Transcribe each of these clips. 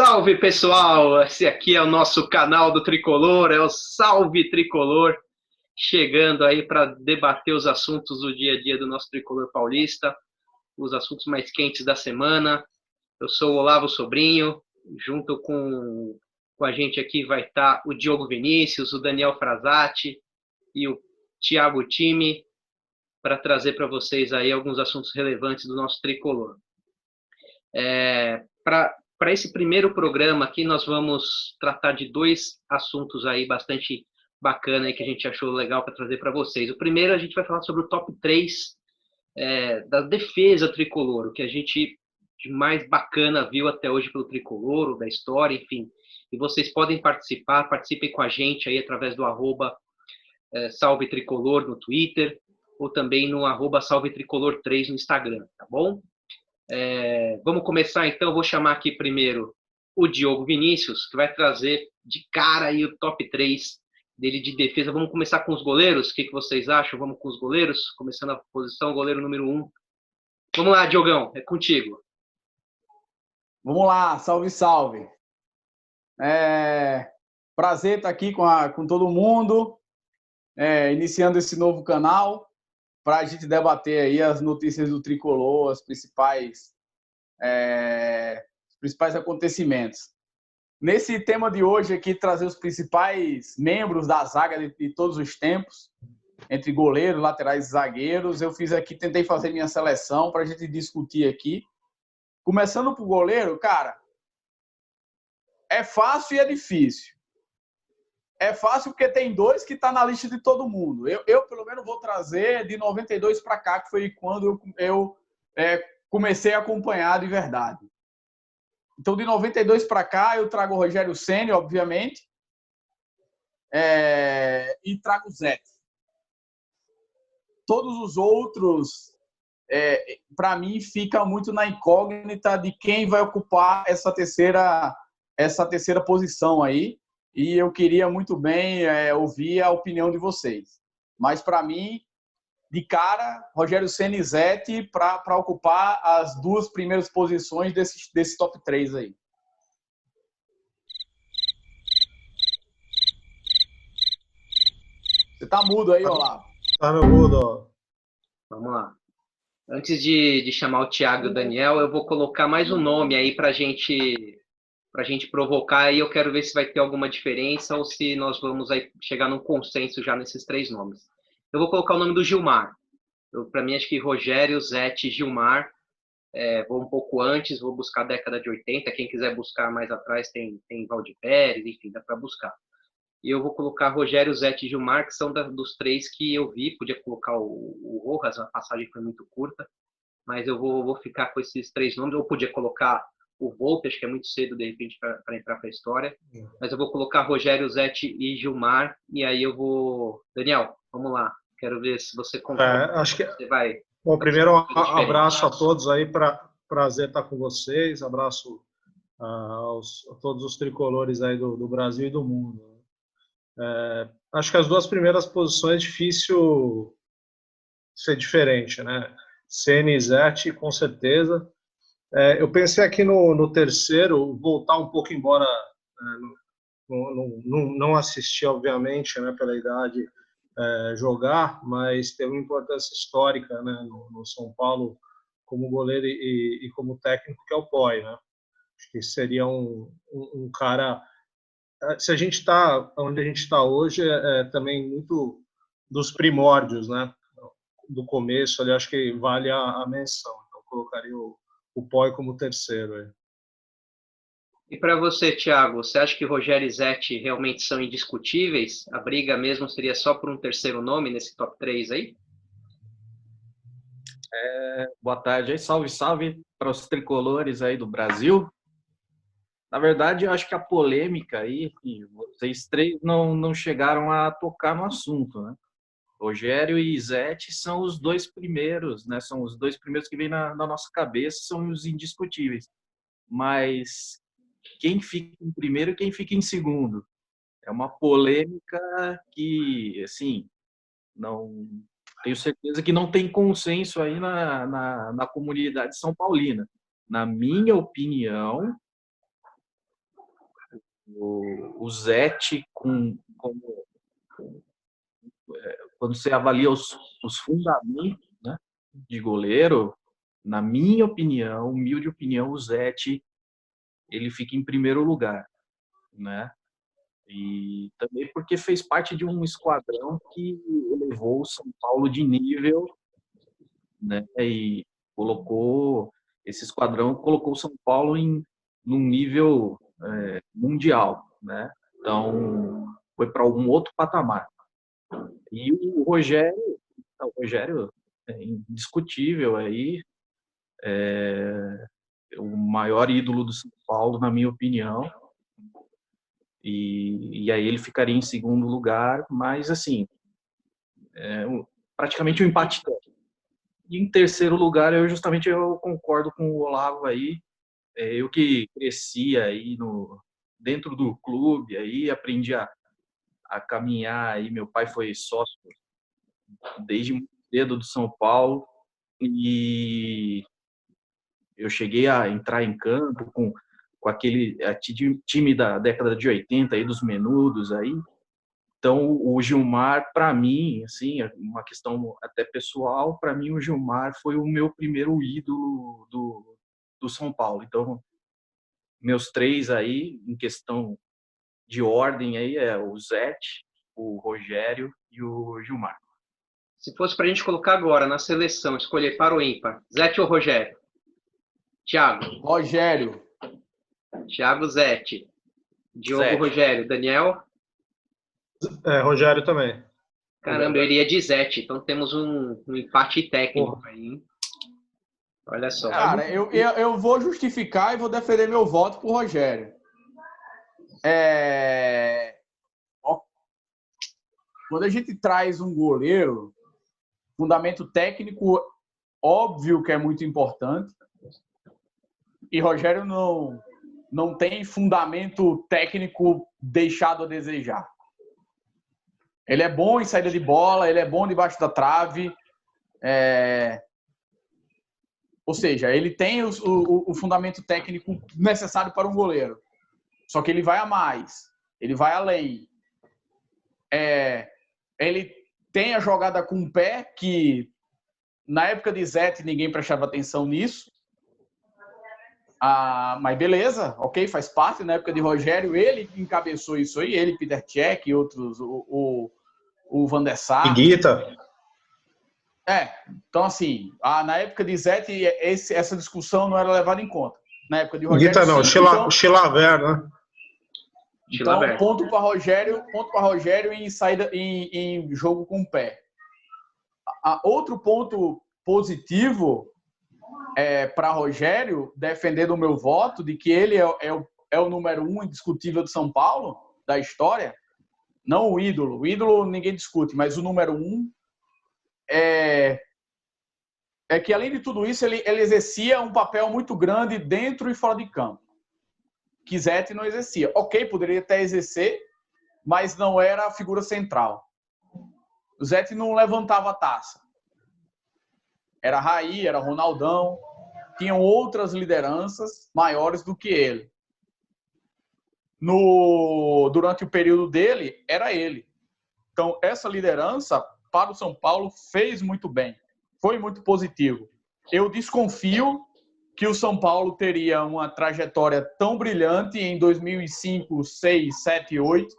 Salve, pessoal! Esse aqui é o nosso canal do Tricolor, é o Salve Tricolor, chegando aí para debater os assuntos do dia a dia do nosso Tricolor paulista, os assuntos mais quentes da semana. Eu sou o Olavo Sobrinho, junto com a gente aqui vai estar o Diogo Vinícius, o Daniel Frazati e o Thiago Time, para trazer para vocês aí alguns assuntos relevantes do nosso Tricolor. Para esse primeiro programa aqui, nós vamos tratar de dois assuntos aí bastante bacana aí que a gente achou legal para trazer para vocês. O primeiro, a gente vai falar sobre o top 3 da defesa tricolor, o que a gente de mais bacana viu até hoje pelo tricolor, da história, enfim. E vocês podem participem com a gente aí através do Salve Tricolor no Twitter, ou também no @Salve Tricolor 3 no Instagram, tá bom? Vamos começar então, eu vou chamar aqui primeiro o Diogo Vinícius, que vai trazer de cara aí o top 3 dele de defesa. Vamos começar com os goleiros, o que vocês acham? Vamos com os goleiros, começando a posição, goleiro número 1. Vamos lá, Diogão, é contigo. Vamos lá, salve, salve. Prazer estar aqui com todo mundo, iniciando esse novo canal, para a gente debater aí as notícias do Tricolor, os principais acontecimentos. Nesse tema de hoje aqui, trazer os principais membros da zaga de todos os tempos, entre goleiros, laterais e zagueiros. Eu tentei fazer minha seleção para a gente discutir aqui. Começando por goleiro, cara, é fácil e é difícil. É fácil porque tem dois que estão na lista de todo mundo. Eu, pelo menos, vou trazer de 92 para cá, que foi quando eu comecei a acompanhar de verdade. Então, de 92 para cá, eu trago o Rogério Ceni, obviamente, e trago o Zé. Todos os outros, para mim, fica muito na incógnita de quem vai ocupar essa terceira posição aí. E eu queria muito bem ouvir a opinião de vocês. Mas, para mim, de cara, Rogério Ceni e Zete para ocupar as duas primeiras posições desse top 3 aí. Você tá mudo aí, Olavo? Tá no mudo, ó. Vamos lá. Antes de chamar o Thiago e o Daniel, eu vou colocar mais um nome aí para a gente provocar, e eu quero ver se vai ter alguma diferença ou se nós vamos aí chegar num consenso já nesses três nomes. Eu vou colocar o nome do Gilmar. Para mim, acho que Rogério, Zete e Gilmar. Vou um pouco antes, vou buscar a década de 80. Quem quiser buscar mais atrás tem Valdir Pérez, enfim, dá para buscar. E eu vou colocar Rogério, Zete e Gilmar, que são dos três que eu vi. Podia colocar o Rojas, a passagem foi muito curta, mas eu vou ficar com esses três nomes. Eu podia colocar o Volpe, acho que é muito cedo, de repente, para entrar para a história. Mas eu vou colocar Rogério, Zete e Gilmar, e aí eu vou... Daniel, vamos lá. Quero ver se você concorda. Acho que você vai... Bom, primeiro, abraço a todos aí, prazer estar com vocês. Abraço a todos os tricolores aí do Brasil e do mundo. Acho que as duas primeiras posições é difícil ser diferente, né? Ceni e Zete, com certeza. Eu pensei aqui no terceiro, voltar um pouco, embora não assisti, obviamente, né, pela idade, jogar, mas teve uma importância histórica, né, no São Paulo como goleiro e como técnico, que é o Poi, né? Acho que seria um cara... Se a gente está onde a gente está hoje, também muito dos primórdios, né? Do começo, ali, acho que vale a menção. Então, colocaria o Poi como terceiro aí. E para você, Thiago, você acha que Rogério e Zete realmente são indiscutíveis? A briga mesmo seria só por um terceiro nome nesse top 3 aí? Boa tarde aí, salve, salve para os tricolores aí do Brasil. Na verdade, eu acho que a polêmica aí, vocês três não chegaram a tocar no assunto, né? Rogério e Zete são os dois primeiros, né? São os dois primeiros que vêm na nossa cabeça, são os indiscutíveis. Mas quem fica em primeiro e quem fica em segundo? É uma polêmica que, assim, não tenho certeza que não tem consenso aí na comunidade são paulina. Na minha opinião, o Zete, quando você avalia os fundamentos, né, de goleiro, na minha opinião, humilde opinião, o Zete ele fica em primeiro lugar, né? E também porque fez parte de um esquadrão que elevou o São Paulo de nível, né? E esse esquadrão colocou o São Paulo num nível mundial, né? Então foi para algum outro patamar. E o Rogério é indiscutível aí, o maior ídolo do São Paulo, na minha opinião. E aí ele ficaria em segundo lugar, mas assim, praticamente um empate técnico. E em terceiro lugar, eu concordo com o Olavo aí. Eu que cresci aí dentro do clube, aí aprendi a caminhar aí. Meu pai foi sócio desde muito cedo do São Paulo e eu cheguei a entrar em campo com aquele time da década de 80 aí, dos menudos aí. Então, o Gilmar, para mim, assim, uma questão até pessoal, para mim o Gilmar foi o meu primeiro ídolo do São Paulo. Então, meus três aí, em questão de ordem aí, é o Zete, o Rogério e o Gilmar. Se fosse para a gente colocar agora na seleção, escolher para o ímpar, Zete ou Rogério? Thiago. Rogério. Thiago, Zete. Diogo, Zete. Rogério. Daniel? Rogério também. Caramba, eu iria de Zete. Então temos um empate técnico aí, hein? Olha só. Cara, eu vou justificar e vou defender meu voto pro Rogério. Quando a gente traz um goleiro, fundamento técnico, óbvio que é muito importante. E Rogério não tem fundamento técnico deixado a desejar. Ele é bom em saída de bola, ele é bom debaixo da trave. Ou seja, ele tem o fundamento técnico necessário para um goleiro. Só que ele vai a mais. Ele vai além. Ele tem a jogada com o pé, que na época de Zete ninguém prestava atenção nisso. Mas beleza, ok, faz parte. Na época de Rogério, ele encabeçou isso aí, ele, Peter Cech e outros, o Van der Sar. E Guita. Então assim, na época de Zete, essa discussão não era levada em conta. Na época de Rogério, Guita não, então, Chilaver, né? Então, ponto para Rogério em saída em jogo com o pé. Outro ponto positivo para Rogério, defender do meu voto, de que ele é o número 1 indiscutível de São Paulo, da história, não o ídolo. O ídolo ninguém discute, mas o número 1 é que, além de tudo isso, ele exercia um papel muito grande dentro e fora de campo, que Zete não exercia. Ok, poderia até exercer, mas não era a figura central. O Zete não levantava a taça. Era Raí, era Ronaldão, tinham outras lideranças maiores do que ele. Durante o período dele, era ele. Então, essa liderança para o São Paulo fez muito bem, foi muito positivo. Eu desconfio que o São Paulo teria uma trajetória tão brilhante em 2005, 6, 7, 8,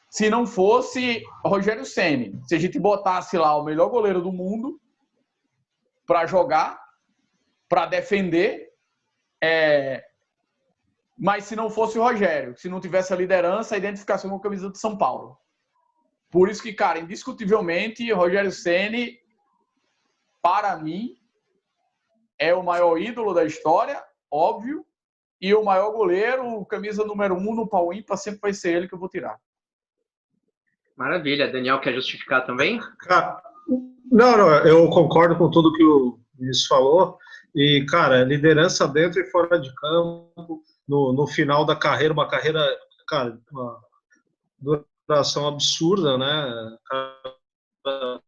se não fosse Rogério Ceni. Se a gente botasse lá o melhor goleiro do mundo para jogar, para defender, mas se não fosse o Rogério, se não tivesse a liderança, a identificação com a camisa de São Paulo. Por isso que, cara, indiscutivelmente, Rogério Ceni, para mim, é o maior ídolo da história, óbvio, e o maior goleiro, camisa número 1 no pau ímpar, sempre vai ser ele que eu vou tirar. Maravilha. Daniel, quer justificar também? Não, eu concordo com tudo que o Vinícius falou. E, cara, liderança dentro e fora de campo, no final da carreira, uma carreira, cara, uma duração absurda, né? O cara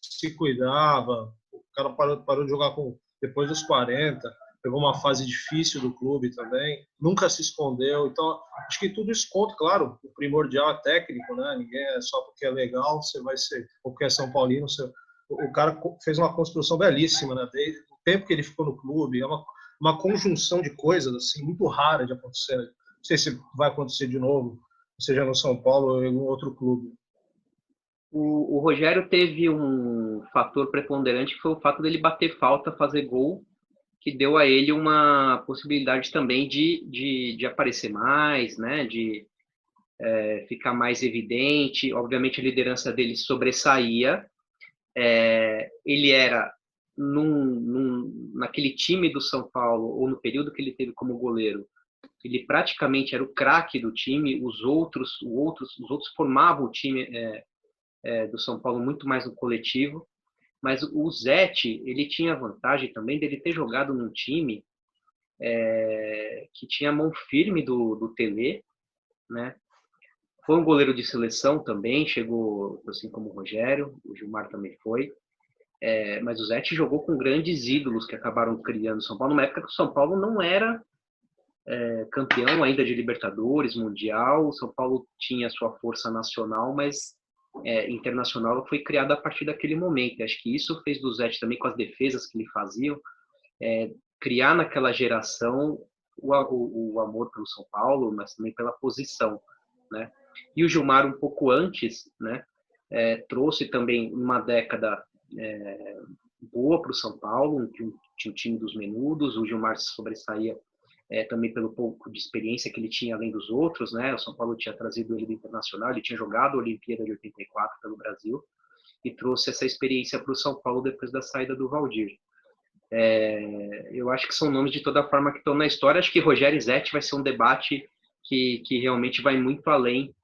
se cuidava, o cara parou de jogar depois dos 40, pegou uma fase difícil do clube também, nunca se escondeu. Então, acho que tudo isso conta, claro, o primordial é técnico, né? Ninguém é só porque é legal, você vai ser, ou porque é São Paulino, o cara fez uma construção belíssima, né? Desde o tempo que ele ficou no clube, é uma conjunção de coisas assim muito rara de acontecer. Não sei se vai acontecer de novo, seja no São Paulo ou em algum outro clube. O Rogério teve um fator preponderante, que foi o fato dele bater falta, fazer gol, que deu a ele uma possibilidade também de aparecer mais, né? De ficar mais evidente. Obviamente a liderança dele sobressaía. Ele era, naquele time do São Paulo, ou no período que ele teve como goleiro, ele praticamente era o craque do time. Os outros formavam o time do São Paulo muito mais no coletivo. Mas o Zete, ele tinha a vantagem também dele ter jogado num time que tinha a mão firme do Tele, né? Foi um goleiro de seleção também, chegou assim como o Rogério, o Gilmar também foi. Mas o Zete jogou com grandes ídolos que acabaram criando o São Paulo, numa época que o São Paulo não era campeão ainda de Libertadores, Mundial. O São Paulo tinha sua força nacional, mas internacional foi criada a partir daquele momento. Acho que isso fez do Zete também, com as defesas que ele fazia, criar naquela geração o amor pelo São Paulo, mas também pela posição, né? E o Gilmar, um pouco antes, né, trouxe também uma década boa para o São Paulo, tinha o time dos menudos. O Gilmar se sobressaía também pelo pouco de experiência que ele tinha além dos outros, né? O São Paulo tinha trazido ele do Internacional, ele tinha jogado a Olimpíada de 84 pelo Brasil e trouxe essa experiência para o São Paulo depois da saída do Valdir. Eu acho que são nomes de toda forma que estão na história. Acho que Rogério e Zete vai ser um debate que realmente vai muito além.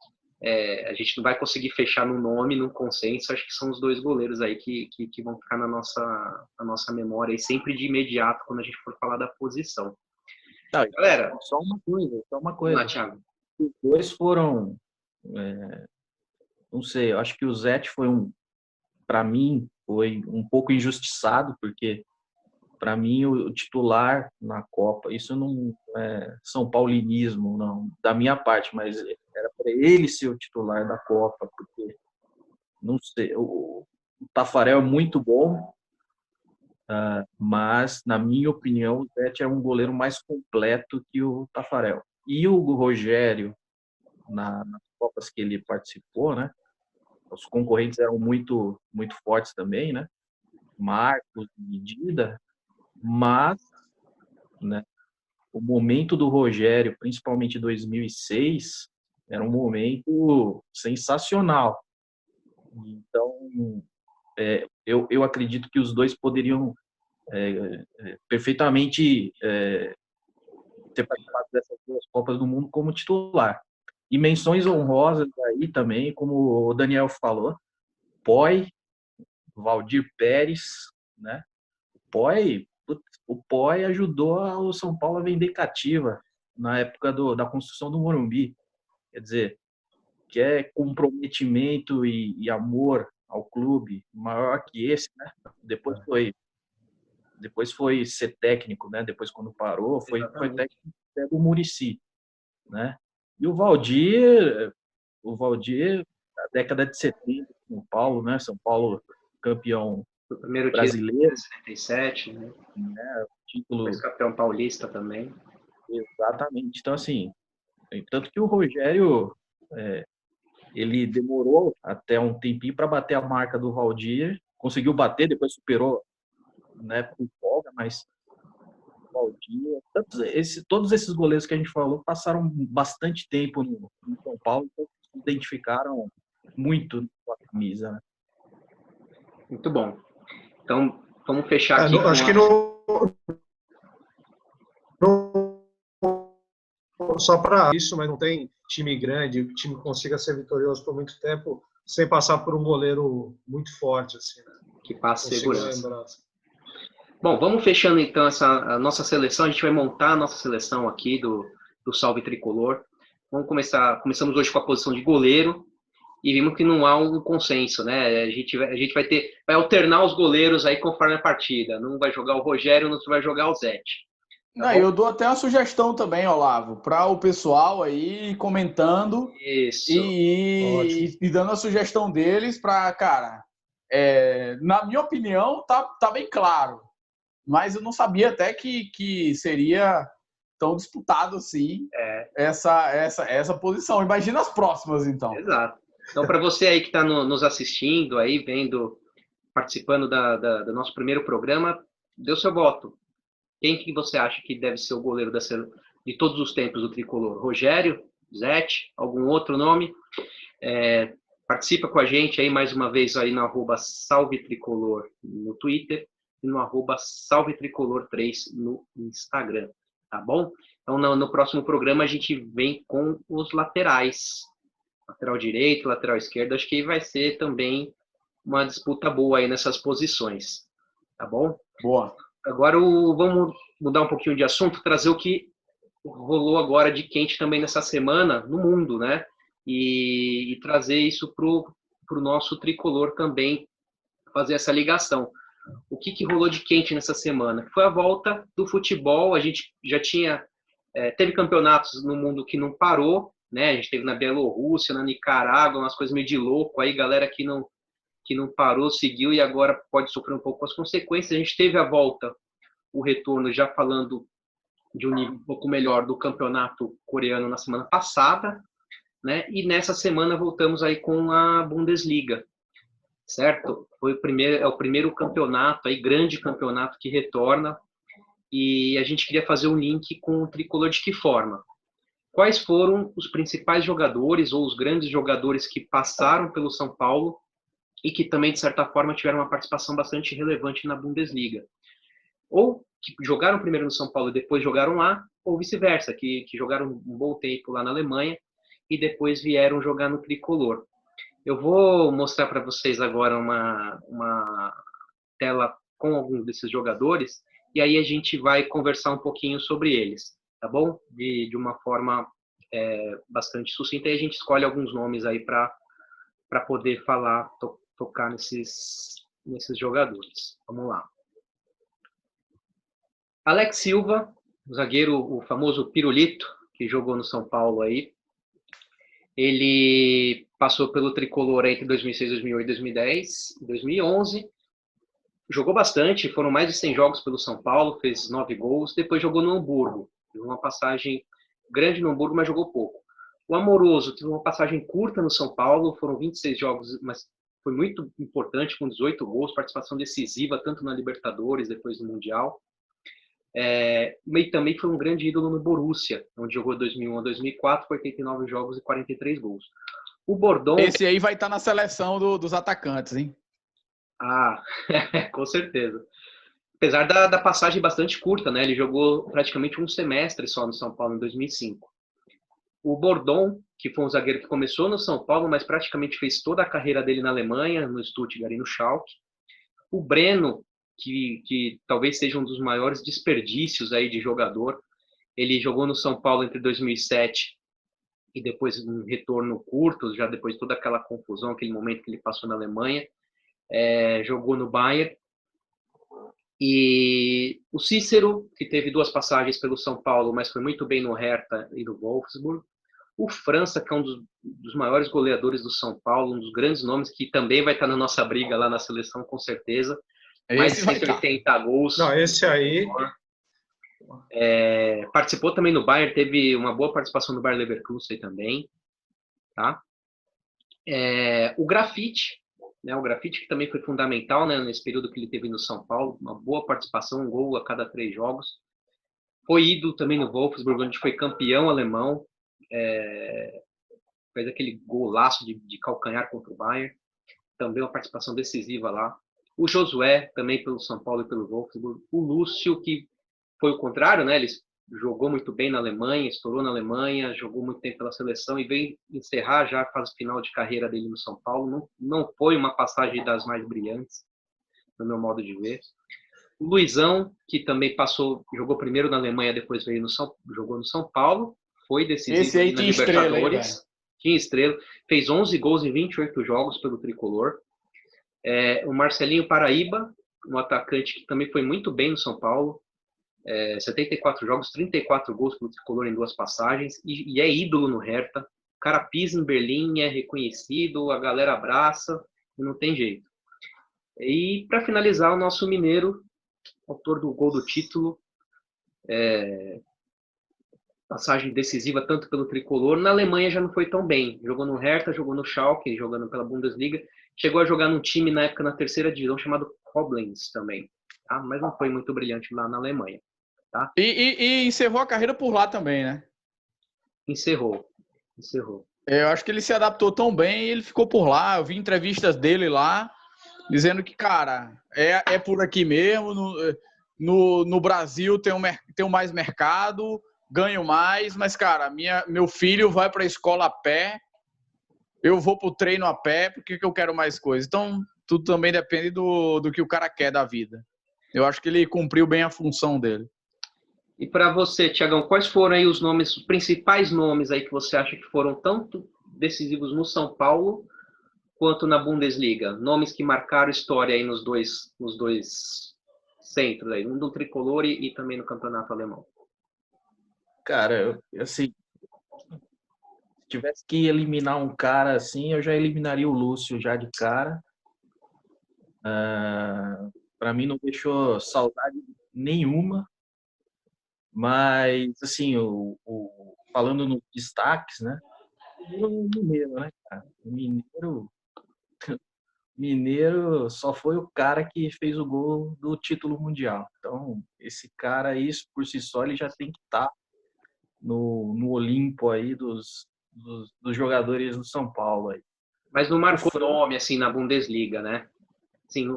A gente não vai conseguir fechar num nome, num consenso. Acho que são os dois goleiros aí que vão ficar na nossa memória e sempre de imediato quando a gente for falar da posição. Não, Galera, só uma coisa. Vamos lá, Thiago. Os dois foram, não sei, eu acho que o Zete para mim, foi um pouco injustiçado, porque para mim o titular na Copa, isso não é São Paulinismo, não, da minha parte, mas era para ele ser o titular da Copa, porque, não sei, o Taffarel é muito bom, mas, na minha opinião, o Zete é um goleiro mais completo que o Taffarel. E o Rogério, nas Copas que ele participou, né? Os concorrentes eram muito, muito fortes também, né? Marcos, Dida, mas, né, o momento do Rogério, principalmente em 2006, era um momento sensacional. Então, eu acredito que os dois poderiam perfeitamente ter participado dessas duas Copas do Mundo como titular. E menções honrosas aí também, como o Daniel falou, Poy, Valdir Pérez, né? O Poy ajudou o São Paulo a vender cativa na época da construção do Morumbi. Quer dizer, que é comprometimento e amor ao clube maior que esse, né? Depois foi ser técnico, né? Depois, quando parou, foi técnico do Muricy, né? E o Valdir, na década de 70, São Paulo, né? São Paulo campeão primeiro brasileiro, título em 77, né? Título. Depois campeão paulista também. Exatamente. Então, assim, tanto que o Rogério, ele demorou até um tempinho para bater a marca do Valdir, conseguiu bater, depois superou, né, por folga, mas o Valdir, todos esses goleiros que a gente falou passaram bastante tempo no São Paulo, então se identificaram muito com a camisa, né? Muito bom. Então, vamos fechar aqui. Acho que só para isso, mas não tem time grande, o time consiga ser vitorioso por muito tempo sem passar por um goleiro muito forte, assim, né? Que passa segurança. Bom, vamos fechando então a nossa seleção. A gente vai montar a nossa seleção aqui do Salve Tricolor. Começamos hoje com a posição de goleiro e vimos que não há um consenso, né? A gente vai alternar os goleiros aí conforme a partida. Não vai jogar o Rogério, não vai jogar o Zete. Não, eu dou até uma sugestão também, Olavo, para o pessoal aí comentando Isso. e dando a sugestão deles para, cara, na minha opinião, tá bem claro. Mas eu não sabia até que seria tão disputado assim essa posição. Imagina as próximas, então. Exato. Então, para você aí que está nos assistindo, aí vendo, participando do nosso primeiro programa, dê o seu voto. Quem que você acha que deve ser o goleiro de todos os tempos do Tricolor? Rogério? Zete? Algum outro nome? Participa com a gente aí mais uma vez aí no @salvetricolor no Twitter e no @salvetricolor3 no Instagram, tá bom? Então, no próximo programa a gente vem com os laterais. Lateral direito, lateral esquerdo, acho que vai ser também uma disputa boa aí nessas posições, tá bom? Boa. Agora vamos mudar um pouquinho de assunto, trazer o que rolou agora de quente também nessa semana no mundo, né? E trazer isso para o nosso tricolor também, fazer essa ligação. O que rolou de quente nessa semana? Foi a volta do futebol, a gente já teve campeonatos no mundo que não parou, né? A gente teve na Bielorrússia, na Nicarágua, umas coisas meio de louco aí, galera que não parou, seguiu e agora pode sofrer um pouco com as consequências. A gente teve a volta, o retorno, já falando de um nível um pouco melhor do campeonato coreano na semana passada, né? E nessa semana voltamos aí com a Bundesliga, certo? É o primeiro campeonato, aí, grande campeonato que retorna, e a gente queria fazer um link com o tricolor de que forma? Quais foram os principais jogadores ou os grandes jogadores que passaram pelo São Paulo e que também, de certa forma, tiveram uma participação bastante relevante na Bundesliga? Ou que jogaram primeiro no São Paulo e depois jogaram lá, ou vice-versa, que jogaram um bom tempo lá na Alemanha e depois vieram jogar no tricolor. Eu vou mostrar para vocês agora uma tela com alguns desses jogadores e aí a gente vai conversar um pouquinho sobre eles, tá bom? De uma forma bastante sucinta, e a gente escolhe alguns nomes aí para poder falar, tocar nesses jogadores. Vamos lá. Alex Silva, o zagueiro, o famoso Pirulito, que jogou no São Paulo aí. Ele passou pelo tricolor entre 2006, 2008, 2010, 2011. Jogou bastante, foram mais de 100 jogos pelo São Paulo, fez 9 gols. Depois jogou no Hamburgo. Teve uma passagem grande no Hamburgo, mas jogou pouco. O Amoroso teve uma passagem curta no São Paulo, foram 26 jogos, mas foi muito importante, com 18 gols, participação decisiva, tanto na Libertadores, depois no Mundial. E também foi um grande ídolo no Borussia, onde jogou 2001 a 2004, com 89 jogos e 43 gols. O Bordon... Esse aí vai estar na seleção dos atacantes, hein? Ah, com certeza. Apesar da passagem bastante curta, né? Ele jogou praticamente um semestre só no São Paulo, em 2005. O Bordon, que foi um zagueiro que começou no São Paulo, mas praticamente fez toda a carreira dele na Alemanha, no Stuttgart e no Schalke. O Breno, que talvez seja um dos maiores desperdícios aí de jogador. Ele jogou no São Paulo entre 2007 e depois um retorno curto, já depois de toda aquela confusão, aquele momento que ele passou na Alemanha. Jogou no Bayern. E o Cícero, que teve 2 passagens pelo São Paulo, mas foi muito bem no Hertha e no Wolfsburg. O França, que é um dos maiores goleadores do São Paulo, um dos grandes nomes, que também vai estar na nossa briga lá na seleção, com certeza. Mais de 180 gols. Não, esse aí... Participou também no Bayern, teve uma boa participação no Bayer Leverkusen também. Tá? O Grafite, né? O Grafite, que também foi fundamental, né, nesse período que ele teve no São Paulo, uma boa participação, um gol a cada 3 jogos. Foi ídolo também no Wolfsburg, onde foi campeão alemão. Fez aquele golaço de calcanhar contra o Bayern. Também uma participação decisiva lá. O Josué, também pelo São Paulo e pelo Wolfsburg. O Lúcio, que foi o contrário, né? Ele jogou muito bem na Alemanha, estourou na Alemanha, jogou muito tempo pela seleção e veio encerrar já a fase final de carreira dele no São Paulo. Não foi uma passagem das mais brilhantes, no meu modo de ver. O Luizão, que também jogou primeiro na Alemanha, depois jogou no São Paulo, foi decisivo. Esse aí na tinha Libertadores. Estrela, tinha estrela, fez 11 gols em 28 jogos pelo tricolor. O Marcelinho Paraíba, um atacante que também foi muito bem no São Paulo. 74 jogos, 34 gols pelo tricolor em 2 passagens, e é ídolo no Hertha. O cara pisa em Berlim, é reconhecido, a galera abraça, e não tem jeito. E para finalizar, o nosso mineiro, autor do gol do título, passagem decisiva tanto pelo tricolor. Na Alemanha já não foi tão bem. Jogou no Hertha, jogou no Schalke, jogando pela Bundesliga. Chegou a jogar num time na época na 3ª divisão chamado Koblenz também. Tá? Mas não foi muito brilhante lá na Alemanha. Tá? E encerrou a carreira por lá também, né? Encerrou. Eu acho que ele se adaptou tão bem e ele ficou por lá. Eu vi entrevistas dele lá, dizendo que, cara, é por aqui mesmo. No Brasil tem mais mercado, ganho mais, mas, cara, meu filho vai para a escola a pé, eu vou para o treino a pé, porque eu quero mais coisa. Então, tudo também depende do que o cara quer da vida. Eu acho que ele cumpriu bem a função dele. E para você, Thiagão, quais foram aí os principais nomes aí que você acha que foram tanto decisivos no São Paulo quanto na Bundesliga? Nomes que marcaram história aí nos dois centros aí, no tricolor e também no campeonato alemão. Cara, assim, se tivesse que eliminar um cara assim, eu já eliminaria o Lúcio já de cara. Para mim não deixou saudade nenhuma. Mas, assim, falando nos destaques, né? O Mineiro, né, cara? O Mineiro só foi o cara que fez o gol do título mundial. Então, esse cara, isso por si só, ele já tem que estar no Olimpo aí dos jogadores do São Paulo aí. Mas não marcou nome, assim, na Bundesliga, né? Assim,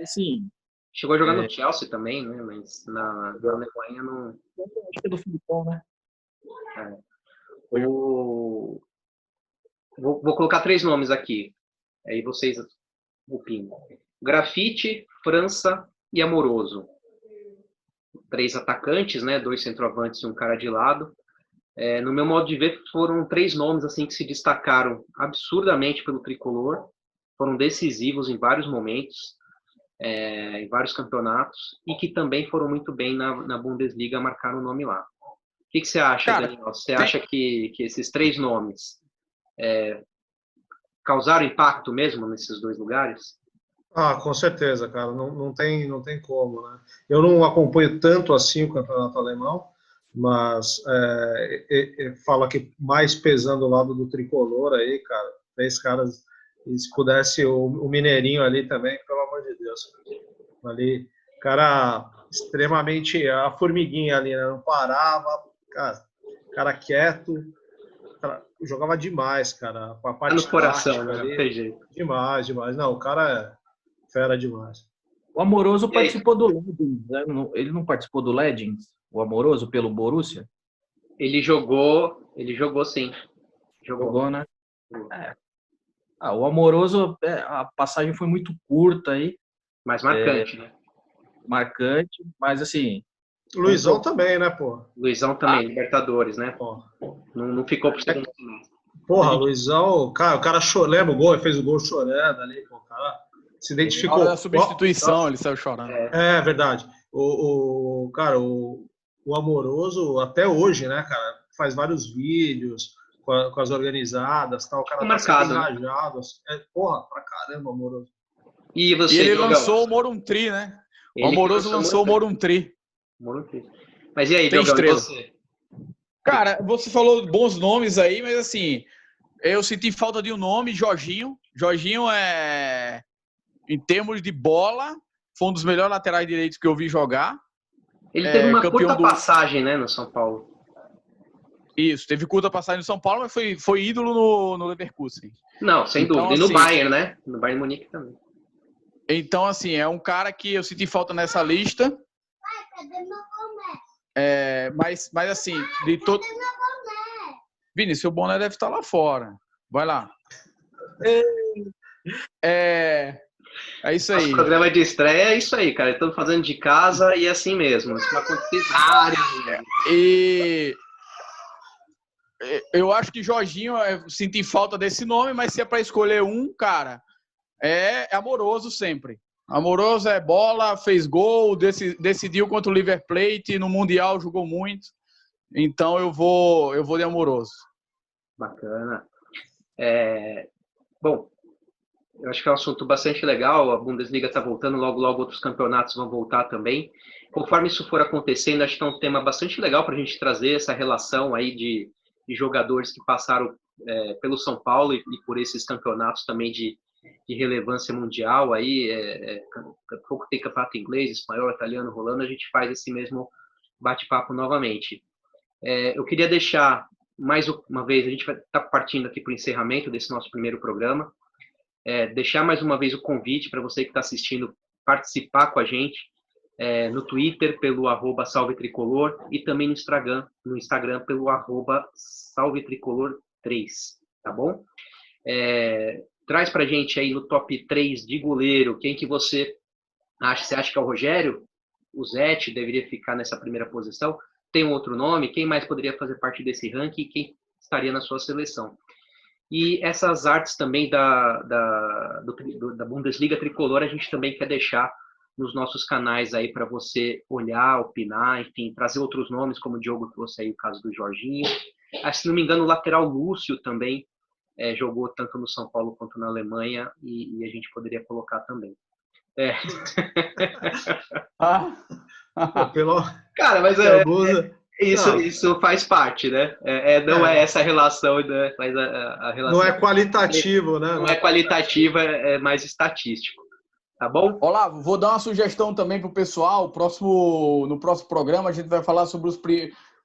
assim, chegou a jogar no Chelsea também, né? Mas na Alemanha não... Acho que é do Filipão, né? Vou colocar 3 nomes aqui. Aí vocês opinam. Grafite, França e Amoroso. 3 atacantes, né? 2 centroavantes e um cara de lado. No meu modo de ver, foram 3 nomes assim que se destacaram absurdamente pelo tricolor. Foram decisivos em vários momentos. Em vários campeonatos, e que também foram muito bem na Bundesliga, marcaram o nome lá. O que você acha, cara, Daniel? Você acha que esses 3 nomes causaram impacto mesmo nesses 2 lugares? Com certeza, cara. Não tem como, né? Eu não acompanho tanto assim o campeonato alemão, mas falo aqui mais pesando o lado do tricolor aí, cara. 3 caras, e se pudesse o Mineirinho ali também, pelo amor de Deus. Ali, cara, extremamente a formiguinha ali, né? Não parava, cara quieto, cara, jogava demais, cara. A parte no coração, né? Ali, tem jeito. Demais. Não, o cara é fera demais. O Amoroso participou do Legends, né? Ele não participou do Legends? O Amoroso pelo Borussia? Ele jogou sim. Jogou, né? O Amoroso, a passagem foi muito curta aí. Mais marcante, né? Marcante, mas assim... Luizão também, né, pô? Luizão também, Libertadores, né? Não ficou por segundo semestre. Porra, Luizão, cara, o cara lembra o gol, ele fez o gol chorando ali, pô, o cara se identificou. Na substituição, ele saiu chorando. É verdade. Cara, o Amoroso, até hoje, né, cara, faz vários vídeos com as organizadas, tal, o cara tá sempre engajado. Porra, pra caramba, Amoroso. E ele lançou o Moruntri, né? O Amoroso lançou o Moruntri. Mas e aí, Diogão, e você? Cara, você falou bons nomes aí, mas assim, eu senti falta de um nome, Jorginho. Jorginho em termos de bola, foi um dos melhores laterais direitos que eu vi jogar. Ele teve uma curta passagem, né, no São Paulo. Isso, teve curta passagem no São Paulo, mas foi ídolo no Leverkusen. Não, sem dúvida. E no Bayern, né? No Bayern Munique também. Então, assim, é um cara que eu senti falta nessa lista. Mas assim, de todo... Vini, seu boné deve estar lá fora. Vai lá. É isso aí. O programa de estreia é isso aí, cara. Estamos fazendo de casa e é assim mesmo. Isso vai acontecer várias vezes. E eu acho que Jorginho, senti falta desse nome, mas se é para escolher um, cara, é Amoroso sempre. Amoroso é bola, fez gol, decidiu contra o River Plate, no Mundial jogou muito. Então eu vou de Amoroso. Bacana. Bom, eu acho que é um assunto bastante legal. A Bundesliga está voltando, logo outros campeonatos vão voltar também. Conforme isso for acontecendo, acho que é um tema bastante legal para a gente trazer essa relação aí de jogadores que passaram pelo São Paulo e por esses campeonatos também de relevância mundial. Aí, pouco tem campeonato inglês, espanhol, italiano rolando, a gente faz esse mesmo bate-papo novamente. Eu queria deixar mais uma vez, a gente vai estar partindo aqui para o encerramento desse nosso primeiro programa, deixar mais uma vez o convite para você que está assistindo participar com a gente no Twitter pelo @salvetricolor e também no Instagram pelo @salvetricolor3, tá bom? Traz para a gente aí no top 3 de goleiro, quem que você acha? Você acha que é o Rogério? O Zete deveria ficar nessa primeira posição? Tem um outro nome? Quem mais poderia fazer parte desse ranking? Quem estaria na sua seleção? E essas artes também da Bundesliga Tricolor, a gente também quer deixar nos nossos canais aí para você olhar, opinar, enfim, trazer outros nomes, como o Diogo trouxe aí o caso do Jorginho. Se não me engano, o lateral Lúcio também jogou tanto no São Paulo quanto na Alemanha e a gente poderia colocar também. Cara, mas isso faz parte, né? Não é essa relação, né? Mas a relação não é qualitativo, né? Não é qualitativa, é mais estatístico. Tá bom? Olavo, vou dar uma sugestão também para o pessoal. No próximo programa a gente vai falar sobre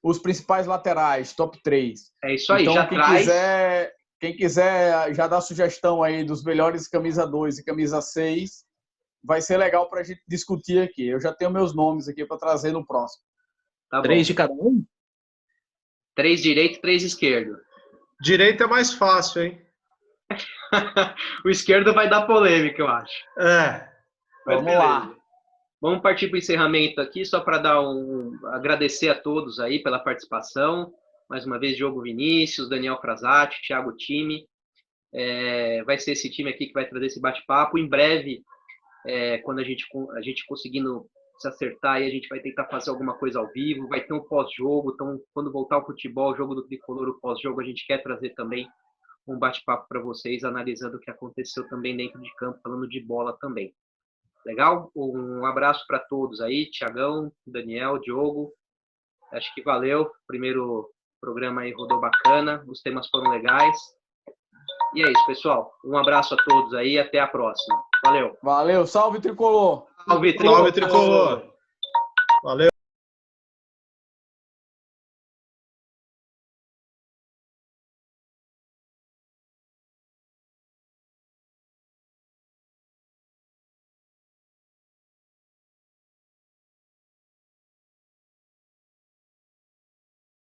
os principais laterais, top 3. É isso aí, então, já traz. Quem quiser já dar sugestão aí dos melhores camisa 2 e camisa 6, vai ser legal para a gente discutir aqui. Eu já tenho meus nomes aqui para trazer no próximo. Tá 3 de cada um? 3 direito, 3 esquerdo. Direito é mais fácil, hein? O esquerdo vai dar polêmica, eu acho. Vamos lá. Vamos partir para o encerramento aqui, só para agradecer a todos aí pela participação. Mais uma vez, Diogo Vinícius, Daniel Frazati, Thiago Time. Vai ser esse time aqui que vai trazer esse bate-papo. Em breve, quando a gente conseguindo se acertar, aí a gente vai tentar fazer alguma coisa ao vivo. Vai ter um pós-jogo, então quando voltar o futebol, o jogo do Tricolor, o pós-jogo, a gente quer trazer também um bate-papo para vocês, analisando o que aconteceu também dentro de campo, falando de bola também. Legal? Um abraço para todos aí, Thiagão, Daniel, Diogo. Acho que valeu. O primeiro programa aí rodou bacana, os temas foram legais. E é isso, pessoal. Um abraço a todos aí e até a próxima. Valeu. Valeu, salve Tricolor. Salve Tricolor. Salve Tricolor. Valeu.